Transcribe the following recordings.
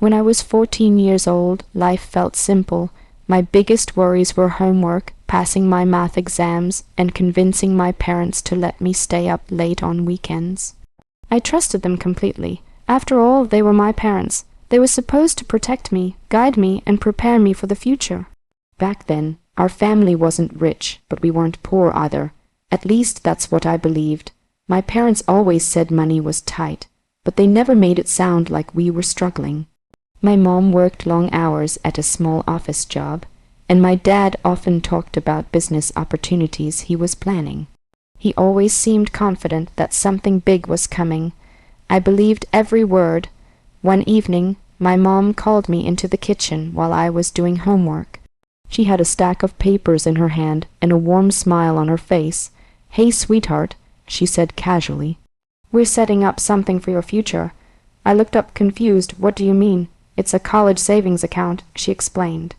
When I was 14 years old, life felt simple. My biggest worries were homework, passing my math exams, and convincing my parents to let me stay up late on weekends. I trusted them completely. After all, they were my parents. They were supposed to protect me, guide me, and prepare me for the future. Back then, our family wasn't rich, but we weren't poor either. At least that's what I believed. My parents always said money was tight, but they never made it sound like we were struggling. My mom worked long hours at a small office job, and my dad often talked about business opportunities he was planning. He always seemed confident that something big was coming. I believed every word. One evening, my mom called me into the kitchen while I was doing homework. She had a stack of papers in her hand and a warm smile on her face. "Hey, sweetheart," she said casually. "We're setting up something for your future." I looked up confused. "What do you mean?" "It's a college savings account," she explained.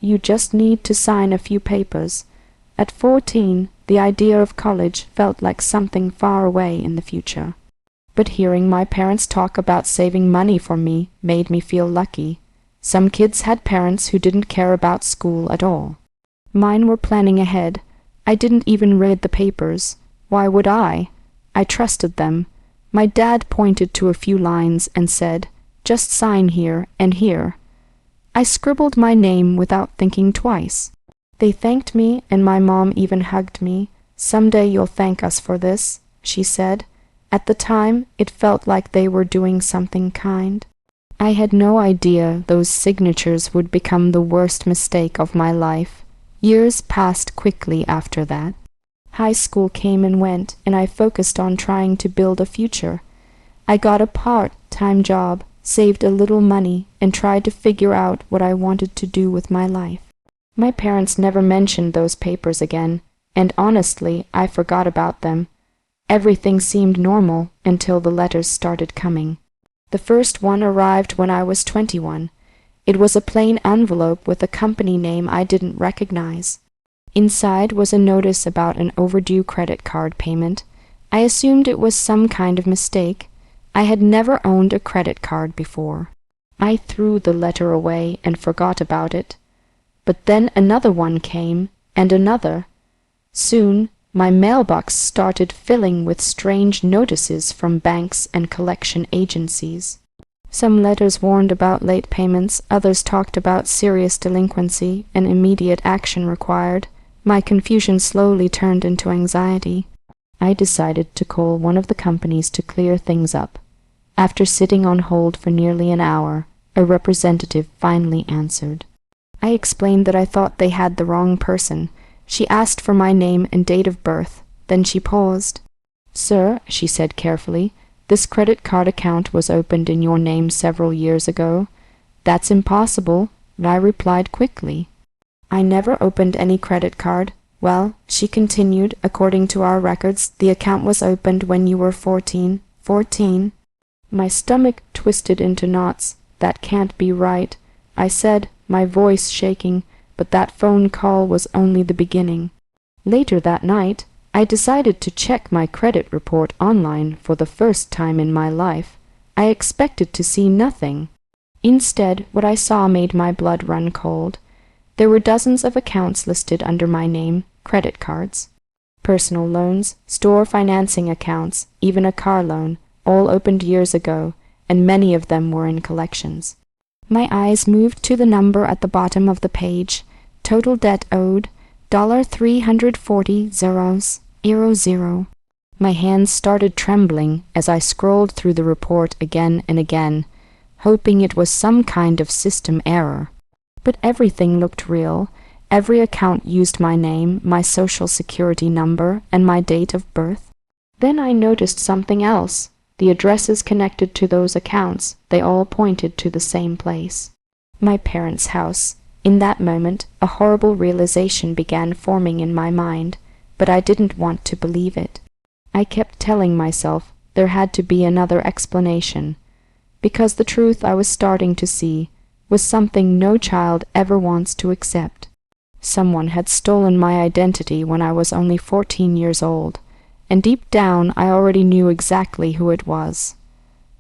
"You just need to sign a few papers." At 14, the idea of college felt like something far away in the future. But hearing my parents talk about saving money for me made me feel lucky. Some kids had parents who didn't care about school at all. Mine were planning ahead. I didn't even read the papers. Why would I? I trusted them. My dad pointed to a few lines and said, "Just sign here and here." I scribbled my name without thinking twice. They thanked me, and my mom even hugged me. "Someday you'll thank us for this," she said. At the time, it felt like they were doing something kind. I had no idea those signatures would become the worst mistake of my life. Years passed quickly after that. High school came and went, and I focused on trying to build a future. I got a part-time job, saved a little money, and tried to figure out what I wanted to do with my life. My parents never mentioned those papers again, and honestly, I forgot about them. Everything seemed normal until the letters started coming. The first one arrived when I was 21. It was a plain envelope with a company name I didn't recognize. Inside was a notice about an overdue credit card payment. I assumed it was some kind of mistake. I had never owned a credit card before. I threw the letter away and forgot about it. But then another one came, and another. Soon, my mailbox started filling with strange notices from banks and collection agencies. Some letters warned about late payments, others talked about serious delinquency and immediate action required. My confusion slowly turned into anxiety. I decided to call one of the companies to clear things up. After sitting on hold for nearly an hour, a representative finally answered. I explained that I thought they had the wrong person. She asked for my name and date of birth. Then she paused. "Sir," she said carefully, "this credit card account was opened in your name several years ago." "That's impossible," I replied quickly. "I never opened any credit card." "Well," she continued, "according to our records, the account was opened when you were 14. 14. My stomach twisted into knots. "That can't be right," I said, my voice shaking. But that phone call was only the beginning. Later that night, I decided to check my credit report online for the first time in my life. I expected to see nothing. Instead, what I saw made my blood run cold. There were dozens of accounts listed under my name, credit cards, personal loans, store financing accounts, even a car loan, all opened years ago, and many of them were in collections. My eyes moved to the number at the bottom of the page. Total debt owed, $340,000. My hands started trembling as I scrolled through the report again and again, hoping it was some kind of system error. But everything looked real. Every account used my name, my social security number, and my date of birth. Then I noticed something else. The addresses connected to those accounts, they all pointed to the same place. My parents' house. In that moment, a horrible realization began forming in my mind, but I didn't want to believe it. I kept telling myself there had to be another explanation, because the truth I was starting to see was something no child ever wants to accept. Someone had stolen my identity when I was only 14 years old, and deep down I already knew exactly who it was.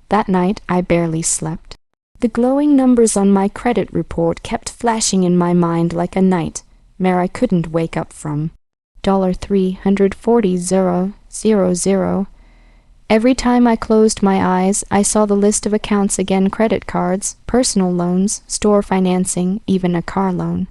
That night I barely slept. The glowing numbers on my credit report kept flashing in my mind like a nightmare I couldn't wake up from. $340,000. Every time I closed my eyes, I saw the list of accounts again: credit cards, personal loans, store financing, even a car loan.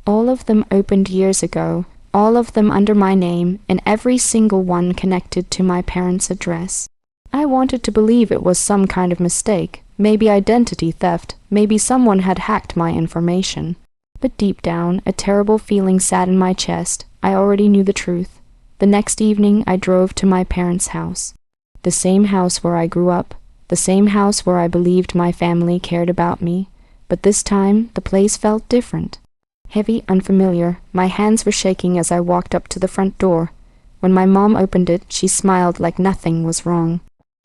All of them opened years ago, all of them under my name, and every single one connected to my parents' address. I wanted to believe it was some kind of mistake, maybe identity theft, maybe someone had hacked my information. But deep down, a terrible feeling sat in my chest. I already knew the truth. The next evening, I drove to my parents' house. The same house where I grew up, the same house where I believed my family cared about me, but this time the place felt different. Heavy, unfamiliar, my hands were shaking as I walked up to the front door. When my mom opened it, she smiled like nothing was wrong.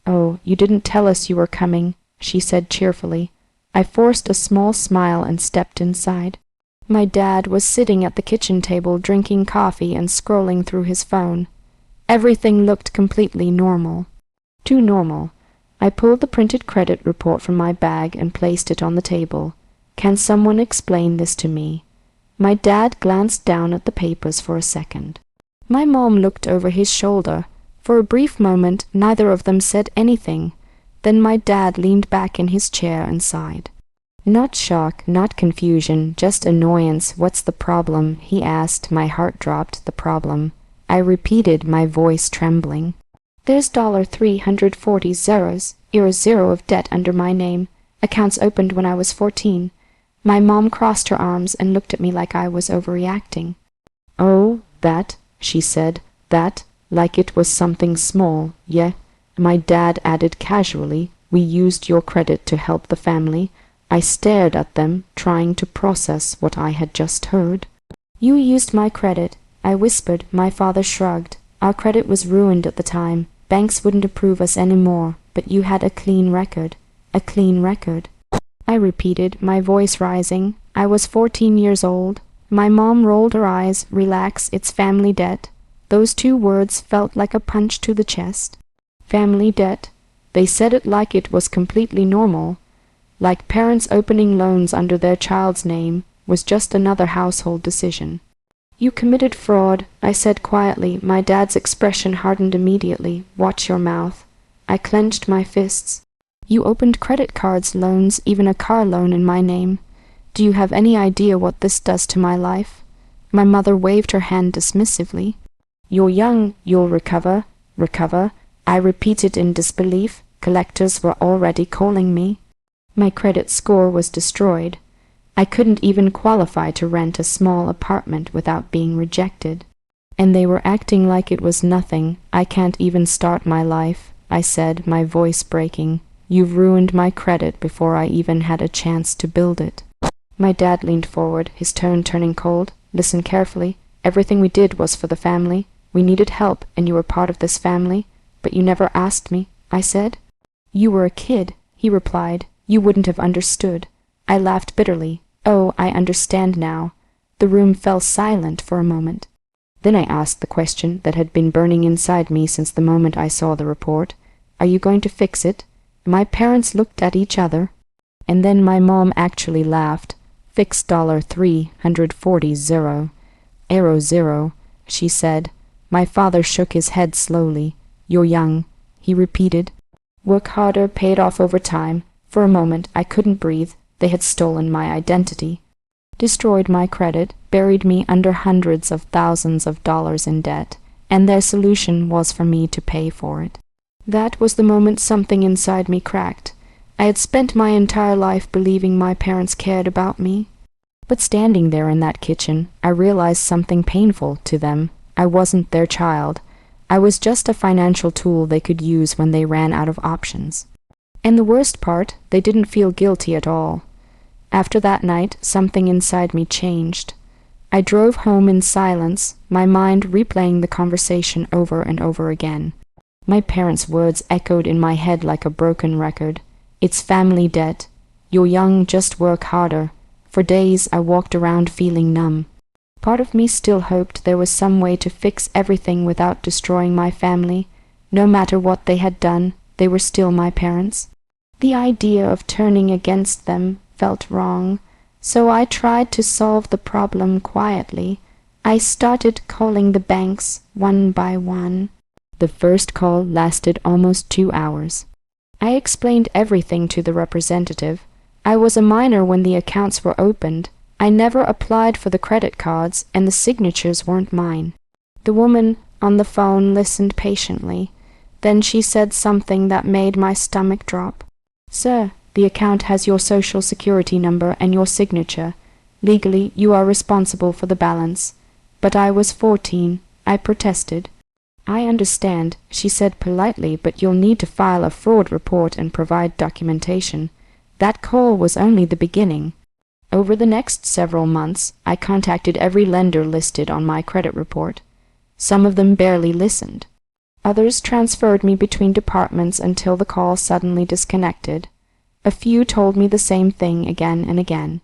"Oh, you didn't tell us you were coming," she said cheerfully. I forced a small smile and stepped inside. My dad was sitting at the kitchen table drinking coffee and scrolling through his phone. Everything looked completely normal. Too normal. I pulled the printed credit report from my bag and placed it on the table. "Can someone explain this to me?" My dad glanced down at the papers for a second. My mom looked over his shoulder. For a brief moment, neither of them said anything. Then my dad leaned back in his chair and sighed. "Not shock, not confusion, just annoyance. What's the problem?" he asked. My heart dropped. "The problem?" I repeated, my voice trembling. "There's $340,000 of debt under my name. Accounts opened when I was 14. My mom crossed her arms and looked at me like I was overreacting. "Oh, that," she said, "that, like it was something small, yeah." My dad added casually, "We used your credit to help the family." I stared at them, trying to process what I had just heard. "You used my credit," I whispered. My father shrugged. "Our credit was ruined at the time. Banks wouldn't approve us anymore, but you had a clean record." "A clean record," I repeated, my voice rising. I was 14 years old. My mom rolled her eyes. "Relax, it's family debt." Those two words felt like a punch to the chest. Family debt. They said it like it was completely normal, like parents opening loans under their child's name was just another household decision. "You committed fraud," I said quietly. My dad's expression hardened immediately. "Watch your mouth." I clenched my fists. "You opened credit cards, loans, even a car loan in my name. Do you have any idea what this does to my life?" My mother waved her hand dismissively. "You're young, you'll recover." "Recover?" I repeated in disbelief. Collectors were already calling me. My credit score was destroyed. I couldn't even qualify to rent a small apartment without being rejected. And they were acting like it was nothing. "I can't even start my life," I said, my voice breaking. "You've ruined my credit before I even had a chance to build it." My dad leaned forward, his tone turning cold. "Listen carefully. Everything we did was for the family. We needed help, and you were part of this family. But you never asked me," I said. "You were a kid," he replied. "You wouldn't have understood." I laughed bitterly. "Oh, I understand now." The room fell silent for a moment. Then I asked the question that had been burning inside me since the moment I saw the report. "Are you going to fix it?" My parents looked at each other, and then my mom actually laughed. "Fix $340,000, she said. My father shook his head slowly. "You're young," he repeated. "Work harder, pay it off over time." For a moment I couldn't breathe. They had stolen my identity, destroyed my credit, buried me under hundreds of thousands of dollars in debt, and their solution was for me to pay for it. That was the moment something inside me cracked. I had spent my entire life believing my parents cared about me. But standing there in that kitchen, I realized something painful to them. I wasn't their child. I was just a financial tool they could use when they ran out of options. And the worst part, they didn't feel guilty at all. After that night, something inside me changed. I drove home in silence, my mind replaying the conversation over and over again. My parents' words echoed in my head like a broken record. "It's family debt. You're young, just work harder." For days I walked around feeling numb. Part of me still hoped there was some way to fix everything without destroying my family. No matter what they had done, they were still my parents. The idea of turning against them felt wrong, so I tried to solve the problem quietly. I started calling the banks one by one. The first call lasted almost 2 hours. I explained everything to the representative. I was a minor when the accounts were opened. I never applied for the credit cards, and the signatures weren't mine. The woman on the phone listened patiently. Then she said something that made my stomach drop. "Sir, the account has your social security number and your signature. Legally, you are responsible for the balance." But I was 14. I protested. "I understand," she said politely, "but you'll need to file a fraud report and provide documentation." That call was only the beginning. Over the next several months, I contacted every lender listed on my credit report. Some of them barely listened. Others transferred me between departments until the call suddenly disconnected. A few told me the same thing again and again.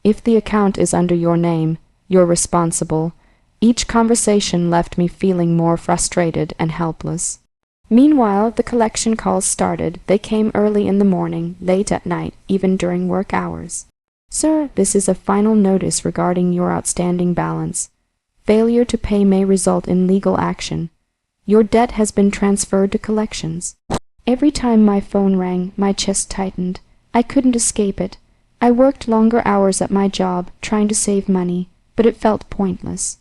"If the account is under your name, you're responsible." Each conversation left me feeling more frustrated and helpless. Meanwhile, the collection calls started. They came early in the morning, late at night, even during work hours. "Sir, this is a final notice regarding your outstanding balance. Failure to pay may result in legal action. Your debt has been transferred to collections." Every time my phone rang, my chest tightened. I couldn't escape it. I worked longer hours at my job, trying to save money, but it felt pointless.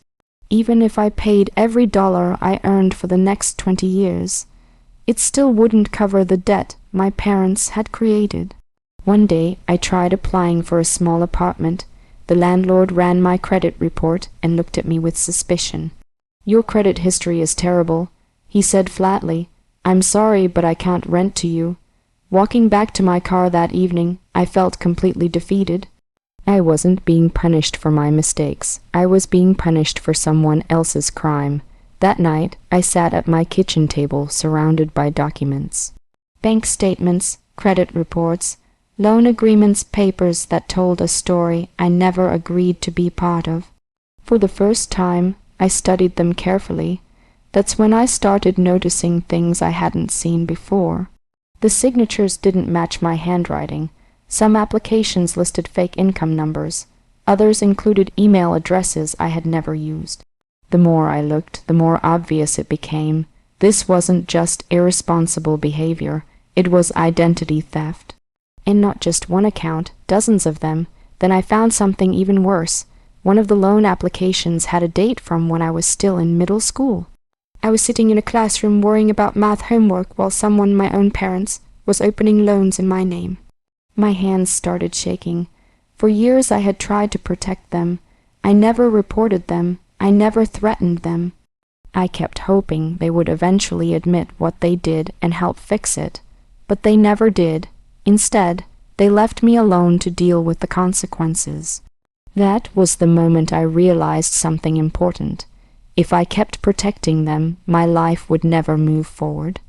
Even if I paid every dollar I earned for the next 20 years, it still wouldn't cover the debt my parents had created. One day, I tried applying for a small apartment. The landlord ran my credit report and looked at me with suspicion. "Your credit history is terrible," he said flatly. "I'm sorry, but I can't rent to you." Walking back to my car that evening, I felt completely defeated. I wasn't being punished for my mistakes. I was being punished for someone else's crime. That night, I sat at my kitchen table surrounded by documents. Bank statements, credit reports, loan agreements, papers that told a story I never agreed to be part of. For the first time, I studied them carefully. That's when I started noticing things I hadn't seen before. The signatures didn't match my handwriting. Some applications listed fake income numbers. Others included email addresses I had never used. The more I looked, the more obvious it became. This wasn't just irresponsible behavior. It was identity theft. And not just one account, dozens of them. Then I found something even worse. One of the loan applications had a date from when I was still in middle school. I was sitting in a classroom worrying about math homework while someone, my own parents, was opening loans in my name. My hands started shaking. For years I had tried to protect them. I never reported them. I never threatened them. I kept hoping they would eventually admit what they did and help fix it. But they never did. Instead, they left me alone to deal with the consequences. That was the moment I realized something important. If I kept protecting them, my life would never move forward.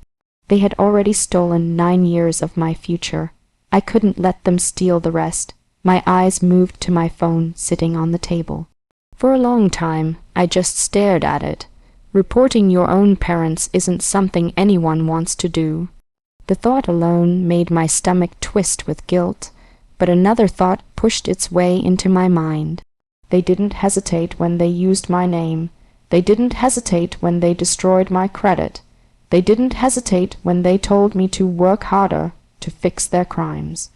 They had already stolen 9 years of my future. I couldn't let them steal the rest. My eyes moved to my phone sitting on the table. For a long time, I just stared at it. Reporting your own parents isn't something anyone wants to do. The thought alone made my stomach twist with guilt, but another thought pushed its way into my mind. They didn't hesitate when they used my name. They didn't hesitate when they destroyed my credit. They didn't hesitate when they told me to work harder to fix their crimes.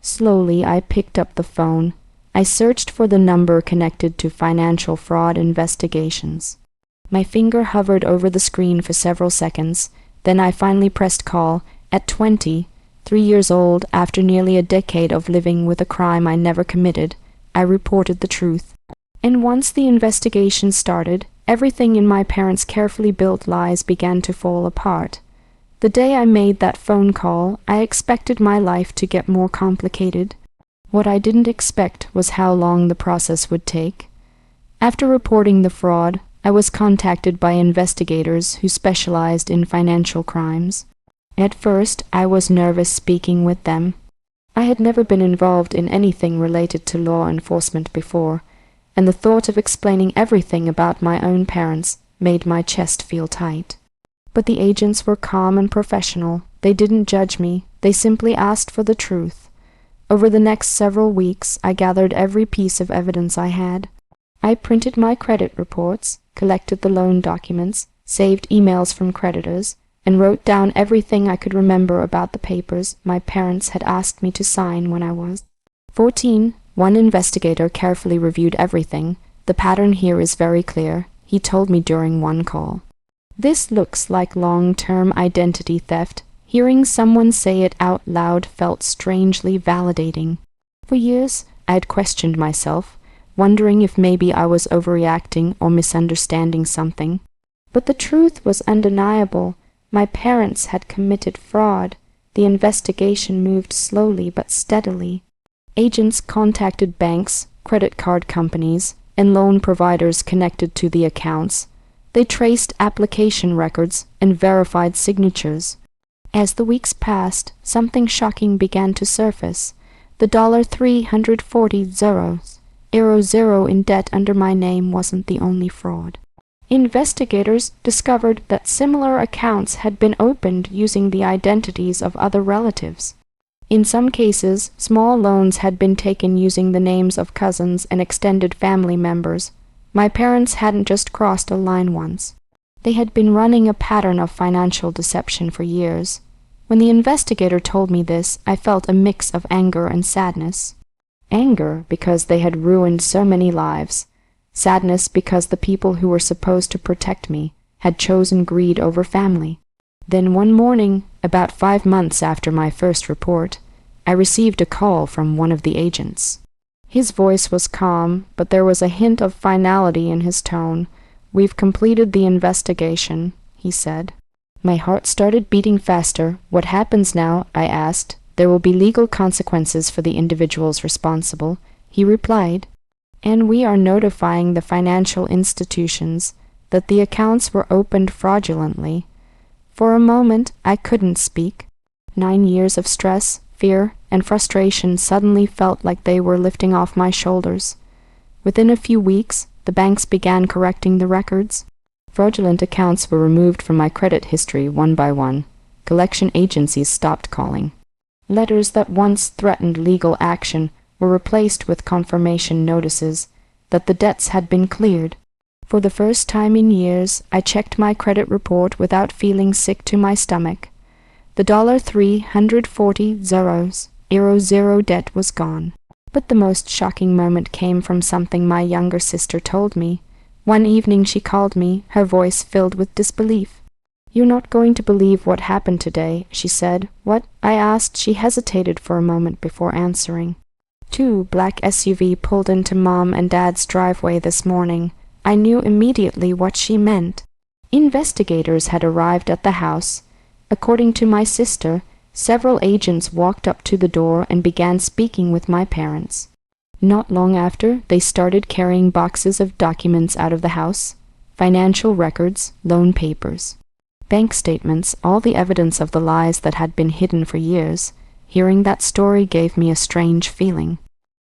Slowly, I picked up the phone. I searched for the number connected to financial fraud investigations. My finger hovered over the screen for several seconds. Then I finally pressed call. At 20, 3 years old, after nearly a decade of living with a crime I never committed, I reported the truth. And once the investigation started, everything in my parents' carefully built lies began to fall apart. The day I made that phone call, I expected my life to get more complicated. What I didn't expect was how long the process would take. After reporting the fraud, I was contacted by investigators who specialized in financial crimes. At first, I was nervous speaking with them. I had never been involved in anything related to law enforcement before, and the thought of explaining everything about my own parents made my chest feel tight. But the agents were calm and professional. They didn't judge me, they simply asked for the truth. Over the next several weeks, I gathered every piece of evidence I had. I printed my credit reports, collected the loan documents, saved emails from creditors, and wrote down everything I could remember about the papers my parents had asked me to sign when I was 14. One investigator carefully reviewed everything. The pattern here is very clear, he told me during one call. This looks like long-term identity theft. Hearing someone say it out loud felt strangely validating. For years, I had questioned myself, wondering if maybe I was overreacting or misunderstanding something. But the truth was undeniable. My parents had committed fraud. The investigation moved slowly but steadily. Agents contacted banks, credit card companies, and loan providers connected to the accounts. They traced application records and verified signatures. As the weeks passed, something shocking began to surface. The $340,000 in debt under my name wasn't the only fraud. Investigators discovered that similar accounts had been opened using the identities of other relatives. In some cases, small loans had been taken using the names of cousins and extended family members. My parents hadn't just crossed a line once. They had been running a pattern of financial deception for years. When the investigator told me this, I felt a mix of anger and sadness. Anger because they had ruined so many lives. Sadness because the people who were supposed to protect me had chosen greed over family. Then one morning, about 5 months after my first report, I received a call from one of the agents. His voice was calm, but there was a hint of finality in his tone. "We've completed the investigation," he said. My heart started beating faster. "What happens now?" I asked. "There will be legal consequences for the individuals responsible," he replied. "And we are notifying the financial institutions that the accounts were opened fraudulently." For a moment, I couldn't speak. 9 years of stress, fear, and frustration suddenly felt like they were lifting off my shoulders. Within a few weeks, the banks began correcting the records. Fraudulent accounts were removed from my credit history one by one. Collection agencies stopped calling. Letters that once threatened legal action were replaced with confirmation notices that the debts had been cleared. For the first time in years, I checked my credit report without feeling sick to my stomach. The $340,000 debt was gone. But the most shocking moment came from something my younger sister told me. One evening she called me, her voice filled with disbelief. "You're not going to believe what happened today," she said. "What?" I asked. She hesitated for a moment before answering. 2 black SUV pulled into Mom and Dad's driveway this morning. I knew immediately what she meant. Investigators had arrived at the house. According to my sister, several agents walked up to the door and began speaking with my parents. Not long after, they started carrying boxes of documents out of the house, financial records, loan papers, bank statements, all the evidence of the lies that had been hidden for years. Hearing that story gave me a strange feeling.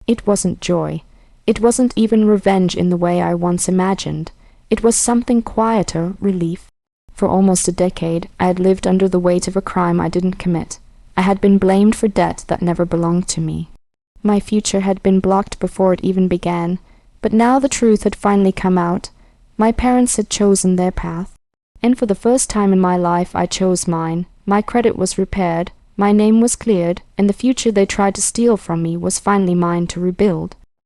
It wasn't joy. It wasn't even revenge in the way I once imagined. It was something quieter, relief. For almost a decade, I had lived under the weight of a crime I didn't commit. I had been blamed for debt that never belonged to me. My future had been blocked before it even began, but now the truth had finally come out. My parents had chosen their path, and for the first time in my life I chose mine. My credit was repaired, my name was cleared, and the future they tried to steal from me was finally mine to rebuild.